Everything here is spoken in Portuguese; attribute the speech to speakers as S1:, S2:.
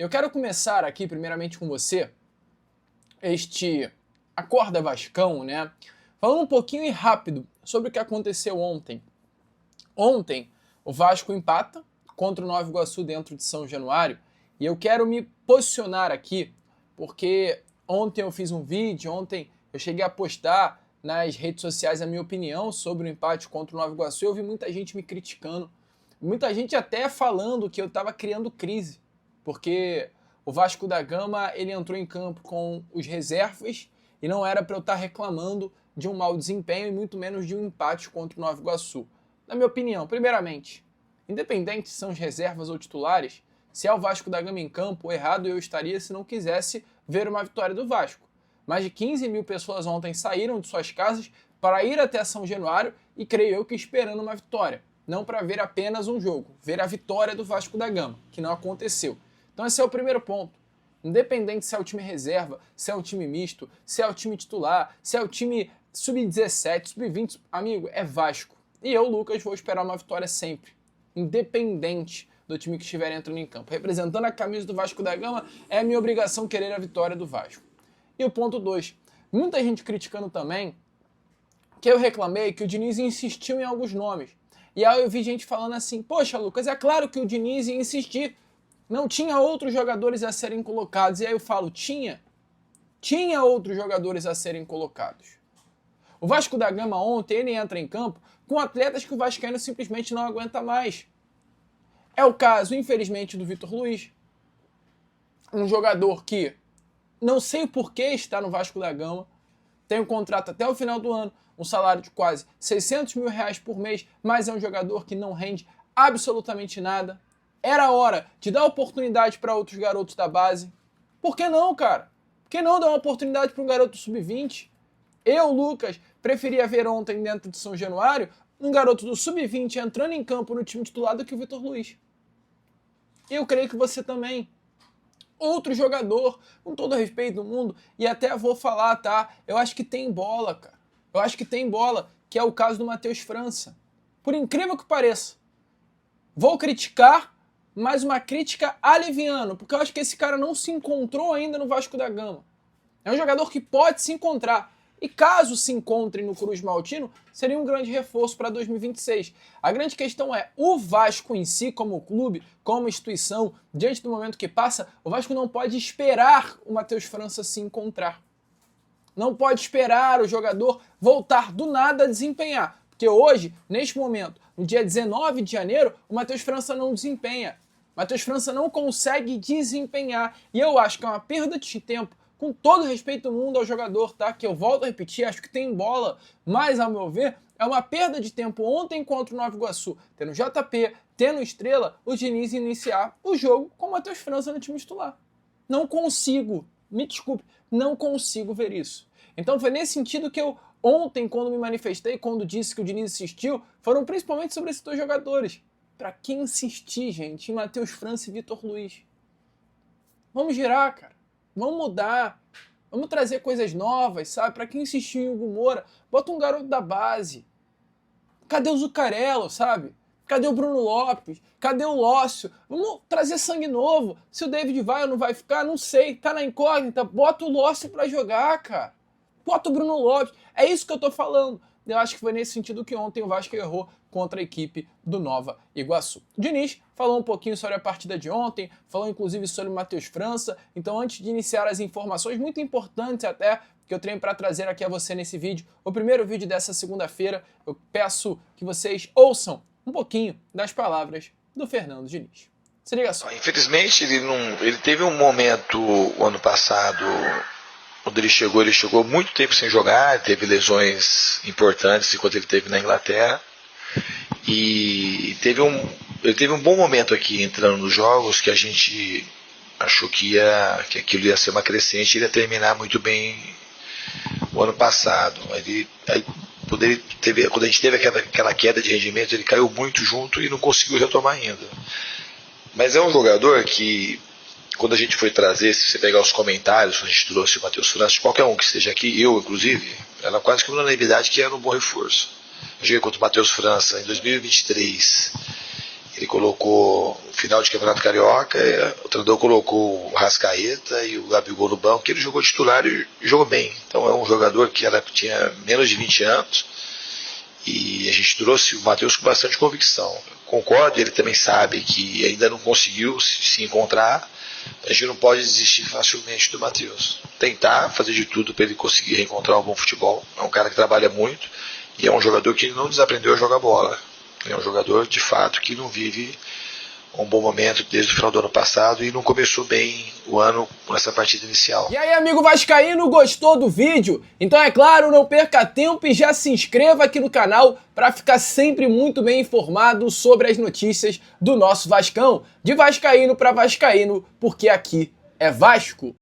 S1: Eu quero começar aqui, primeiramente, com você, este Acorda Vascão, né? Falando um pouquinho e rápido sobre o que aconteceu ontem. Ontem, o Vasco empata contra o Nova Iguaçu dentro de São Januário, e eu quero me posicionar aqui, porque ontem eu fiz um vídeo, ontem eu cheguei a postar nas redes sociais a minha opinião sobre o empate contra o Nova Iguaçu, e eu vi muita gente me criticando, muita gente até falando que eu estava criando crise, porque o Vasco da Gama ele entrou em campo com os reservas e não era para eu estar reclamando de um mau desempenho e muito menos de um empate contra o Nova Iguaçu. Na minha opinião, primeiramente, independente se são os reservas ou titulares, se é o Vasco da Gama em campo, errado eu estaria se não quisesse ver uma vitória do Vasco. Mais de 15 mil pessoas ontem saíram de suas casas para ir até São Januário e creio eu que esperando uma vitória. Não para ver apenas um jogo, ver a vitória do Vasco da Gama, que não aconteceu. Então esse é o primeiro ponto. Independente se é o time reserva, se é o time misto, se é o time titular, se é o time sub-17, sub-20, amigo, é Vasco. E eu, Lucas, vou esperar uma vitória sempre, independente do time que estiver entrando em campo. Representando a camisa do Vasco da Gama, é minha obrigação querer a vitória do Vasco. E o ponto 2, muita gente criticando também que eu reclamei que o Diniz insistiu em alguns nomes. E aí eu vi gente falando assim, poxa, Lucas, é claro que o Diniz ia insistir. Não tinha outros jogadores a serem colocados. E aí eu falo, tinha outros jogadores a serem colocados. O Vasco da Gama ontem, ele entra em campo com atletas que o vascaíno simplesmente não aguenta mais. É o caso, infelizmente, do Vitor Luiz. Um jogador que não sei o porquê está no Vasco da Gama, tem um contrato até o final do ano, um salário de quase 600 mil reais por mês, mas é um jogador que não rende absolutamente nada. Era hora de dar oportunidade para outros garotos da base. Por que não, cara? Por que não dar uma oportunidade para um garoto sub-20? Eu, Lucas, preferia ver ontem dentro de São Januário um garoto do sub-20 entrando em campo no time titular do que o Vitor Luiz. Eu creio que você também. Outro jogador, com todo o respeito do mundo, e até vou falar, tá? Eu acho que tem bola, cara. Eu acho que tem bola, que é o caso do Matheus França. Por incrível que pareça. Vou criticar, mas uma crítica aliviando, porque eu acho que esse cara não se encontrou ainda no Vasco da Gama. É um jogador que pode se encontrar. E caso se encontre no Cruz Maltino, seria um grande reforço para 2026. A grande questão é, o Vasco em si, como clube, como instituição, diante do momento que passa, o Vasco não pode esperar o Matheus França se encontrar. Não pode esperar o jogador voltar do nada a desempenhar. Porque hoje, neste momento, no dia 19 de janeiro, o Matheus França não desempenha. O Matheus França não consegue desempenhar. E eu acho que é uma perda de tempo, com todo respeito do mundo ao jogador, tá? Que eu volto a repetir, acho que tem bola, mas ao meu ver, é uma perda de tempo ontem contra o Nova Iguaçu, tendo JP, tendo Estrela, o Diniz iniciar o jogo com o Matheus França no time titular. Não consigo, me desculpe, não consigo ver isso. Então foi nesse sentido que eu, ontem, quando me manifestei, quando disse que o Diniz insistiu, foram principalmente sobre esses dois jogadores. Pra que insistir, gente, em Matheus França e Vitor Luiz? Vamos girar, cara. Vamos mudar, vamos trazer coisas novas, sabe? Pra quem insistir em Hugo Moura, bota um garoto da base. Cadê o Zuccarello, sabe? Cadê o Bruno Lopes? Cadê o Lócio? Vamos trazer sangue novo. Se o David vai ou não vai ficar, não sei. Tá na incógnita, bota o Lócio pra jogar, cara. Bota o Bruno Lopes. É isso que eu tô falando. Eu acho que foi nesse sentido que ontem o Vasco errou contra a equipe do Nova Iguaçu. O Diniz falou um pouquinho sobre a partida de ontem, falou inclusive sobre o Matheus França. Então, antes de iniciar as informações muito importantes até que eu tenho para trazer aqui a você nesse vídeo, o primeiro vídeo dessa segunda-feira, eu peço que vocês ouçam um pouquinho das palavras do Fernando Diniz. Se liga só.
S2: Infelizmente, ele teve um momento o ano passado, quando ele chegou muito tempo sem jogar, teve lesões importantes enquanto ele esteve na Inglaterra. E ele teve um bom momento aqui entrando nos jogos, que a gente achou que aquilo ia ser uma crescente e ia terminar muito bem o ano passado. Quando a gente teve aquela queda de rendimento, ele caiu muito junto e não conseguiu retomar ainda. Mas é um jogador que, quando a gente foi trazer, se você pegar os comentários, a gente trouxe o Matheus França, qualquer um que esteja aqui, eu inclusive, era quase que uma unanimidade que era um bom reforço. Eu joguei contra o Matheus França em 2023, Ele colocou no final de Campeonato Carioca, o treinador colocou o Rascaeta e o Gabigol no banco, que ele jogou titular e jogou bem. Então é um jogador que tinha menos de 20 anos e a gente trouxe o Matheus com bastante convicção. Concordo, ele também sabe que ainda não conseguiu se encontrar. A gente não pode desistir facilmente do Matheus. Tentar fazer de tudo para ele conseguir reencontrar um bom futebol. É um cara que trabalha muito e é um jogador que não desaprendeu a jogar bola. É um jogador, de fato, que não vive um bom momento desde o final do ano passado e não começou bem o ano com essa partida inicial.
S1: E aí, amigo vascaíno, gostou do vídeo? Então, é claro, não perca tempo e já se inscreva aqui no canal para ficar sempre muito bem informado sobre as notícias do nosso Vascão. De vascaíno para vascaíno, porque aqui é Vasco.